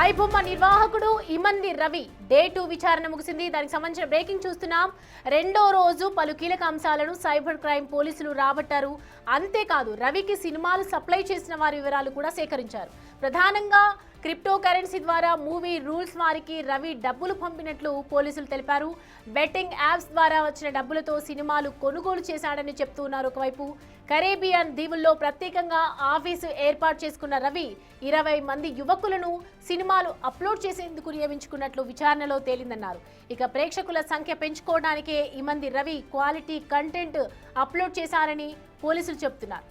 ఐబొమ్మ నిర్వాహకుడు ఇమంది రవి డే 2 విచారణ ముగిసింది. దానికి సంబంధించిన బ్రేకింగ్ చూస్తున్నాం. రెండో రోజు పలు కీలక అంశాలను సైబర్ క్రైమ్ పోలీసులు రాబట్టారు. అంతేకాదు రవికి సినిమాలు సప్లై చేసిన వారి వివరాలు కూడా సేకరించారు. ప్రధానంగా క్రిప్టో కరెన్సీ ద్వారా మూవీ రూల్స్ వారికి రవి డబ్బులు పంపినట్లు పోలీసులు తెలిపారు. బెట్టింగ్ యాప్స్ ద్వారా వచ్చిన డబ్బులతో సినిమాలు కొనుగోలు చేశాడని చెప్తున్నారు. ఒకవైపు కరేబియన్ దీవుల్లో ప్రత్యేకంగా ఆఫీసు ఏర్పాటు చేసుకున్న రవి 20 మంది యువకులను సినిమాలు అప్లోడ్ చేసేందుకు నియమించుకున్నట్లు విచారణలో తేలిందన్నారు. ఇక ప్రేక్షకుల సంఖ్య పెంచుకోవడానికే Immadi Ravi quality content upload చేశారని పోలీసులు చెబుతున్నారు.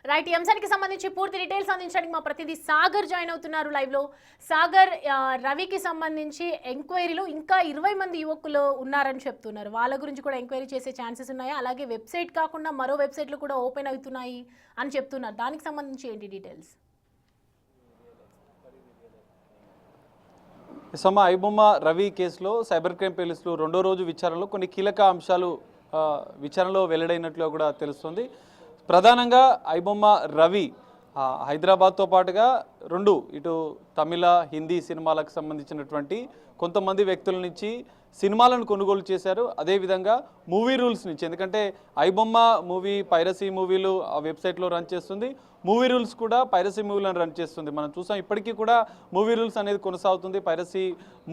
రైట్, ఈ అంశానికి సంబంధించి పూర్తి డీటెయిల్స్ అందించడానికి మా ప్రతినిధి సాగర్ జాయిన్ అవుతున్నారు లైవ్ లో. సాగర్, రవికి సంబంధించి ఎంక్వైరీలో ఇంకా 20 మంది యువకులు ఉన్నారని చెప్తున్నారు. వాళ్ళ గురించి కూడా ఎంక్వైరీ చేసే ఛాన్సెస్ ఉన్నాయా? అలాగే వెబ్సైట్ కాకుండా మరో వెబ్సైట్లు కూడా ఓపెన్ అవుతున్నాయి అని చెప్తున్నారు. దానికి సంబంధించి ఏంటి డీటెయిల్స్? ఐబొమ్మ రవి కేసులో సైబర్ క్రైమ్ పోలీసులు రెండో రోజు విచారణలో కొన్ని కీలక అంశాలు విచారణలో వెల్లడైనట్లు కూడా తెలుస్తుంది. ప్రధానంగా ఐబొమ్మ రవి హైదరాబాద్తో పాటుగా ఇటు తమిళ హిందీ సినిమాలకు సంబంధించినటువంటి కొంతమంది వ్యక్తుల నుంచి సినిమాలను కొనుగోలు చేశారు. అదేవిధంగా మూవీ రూల్స్ నుంచి, ఎందుకంటే ఐబొమ్మ మూవీ పైరసీ మూవీలు ఆ వెబ్సైట్లో రన్ చేస్తుంది, మూవీ రూల్స్ కూడా పైరసీ మూవీలను రన్ చేస్తుంది. మనం చూసాం ఇప్పటికీ కూడా మూవీ రూల్స్ అనేది కొనసాగుతుంది, పైరసీ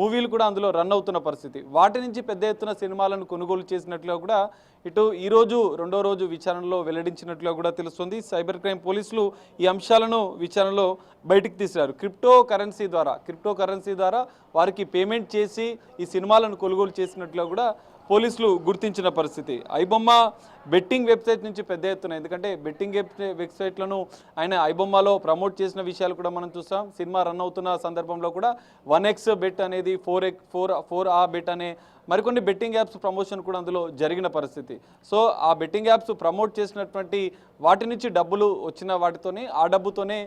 మూవీలు కూడా అందులో రన్ అవుతున్న పరిస్థితి. వాటి నుంచి పెద్ద ఎత్తున సినిమాలను కొనుగోలు చేసినట్లుగా కూడా ఇటు ఈరోజు రెండో రోజు విచారణలో వెల్లడించినట్లుగా కూడా తెలుస్తుంది. సైబర్ క్రైమ్ పోలీసులు ఈ అంశాలను విచారణలో బయటికి తీశారు. క్రిప్టో కరెన్సీ ద్వారా వారికి పేమెంట్ చేసి ఈ సినిమాలను కొనుగోలు చేసినట్లుగా కూడా పోలీసులు గుర్తించిన పరిస్థితి. ఐబొమ్మ బెట్టింగ్ వెబ్సైట్ నుంచి పెద్ద ఎత్తున, ఎందుకంటే బెట్టింగ్ వెబ్సైట్లను ఆయన ఐబొమ్మలో ప్రమోట్ చేసిన విషయాలు కూడా మనం చూసాం. సినిమా రన్ అవుతున్న సందర్భంలో కూడా 1x బెట్ అనేది 4 బెట్ అనే మరికొన్ని బెట్టింగ్ యాప్స్ ప్రమోషన్ కూడా అందులో జరిగిన పరిస్థితి. సో ఆ బెట్టింగ్ యాప్స్ ప్రమోట్ చేసినటువంటి వాటి నుంచి డబ్బులు వచ్చిన వాటితోనే, ఆ డబ్బుతోనే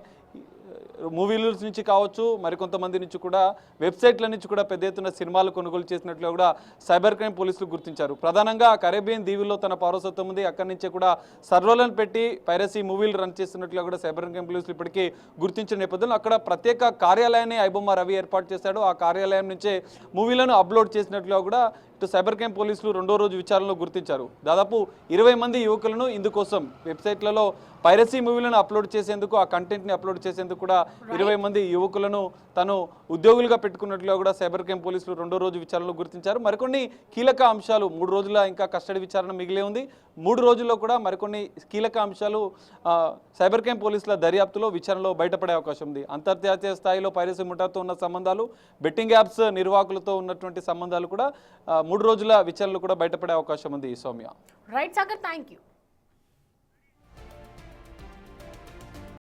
మూవీ రూల్స్ నుంచి కావచ్చు, మరికొంతమంది నుంచి కూడా వెబ్సైట్ల నుంచి కూడా పెద్ద ఎత్తున సినిమాలు కొనుగోలు చేసినట్లు కూడా సైబర్ క్రైమ్ పోలీసులు గుర్తించారు. ప్రధానంగా కరేబియన్ దీవుల్లో తన పౌరసత్వం ఉంది, అక్కడి నుంచే కూడా సర్వర్లను పెట్టి పైరసీ మూవీలు రన్ చేస్తున్నట్లుగా కూడా సైబర్ క్రైమ్ పోలీసులు ఇప్పటికీ గుర్తించిన నేపథ్యంలో అక్కడ ప్రత్యేక కార్యాలయాన్ని ఐబొమ్మ రవి ఏర్పాటు చేశాడు. ఆ కార్యాలయం నుంచే మూవీలను అప్లోడ్ చేసినట్లుగా కూడా ఇటు సైబర్ క్రైమ్ పోలీసులు రెండో రోజు విచారణలో గుర్తించారు. దాదాపు 20 మంది యువకులను ఇందుకోసం వెబ్సైట్లలో పైరసీ మూవీలను అప్లోడ్ చేసేందుకు, ఆ కంటెంట్ని అప్లోడ్ చేసేందుకు కూడా 20 మంది యువకులను తను ఉద్యోగులుగా పెట్టుకున్నట్లుగా కూడా సైబర్ క్రైమ్ పోలీసులు రెండో రోజు విచారణలో గుర్తించారు. మరికొన్ని కీలక అంశాలు 3 రోజుల ఇంకా కస్టడీ విచారణ మిగిలే ఉంది. 3 రోజుల్లో కూడా మరికొన్ని కీలక అంశాలు సైబర్ క్రైమ్ పోలీసుల దర్యాప్తులో విచారణలో బయటపడే అవకాశం ఉంది. అంతర్జాతీయ స్థాయిలో పైరసీ ముఠాతో ఉన్న సంబంధాలు, బెట్టింగ్ యాప్స్ నిర్వాహకులతో ఉన్నటువంటి సంబంధాలు కూడా 3 రోజుల విచారణలో కూడా బయటపడే అవకాశం ఉంది. Soumya. Right Sagar, thank you.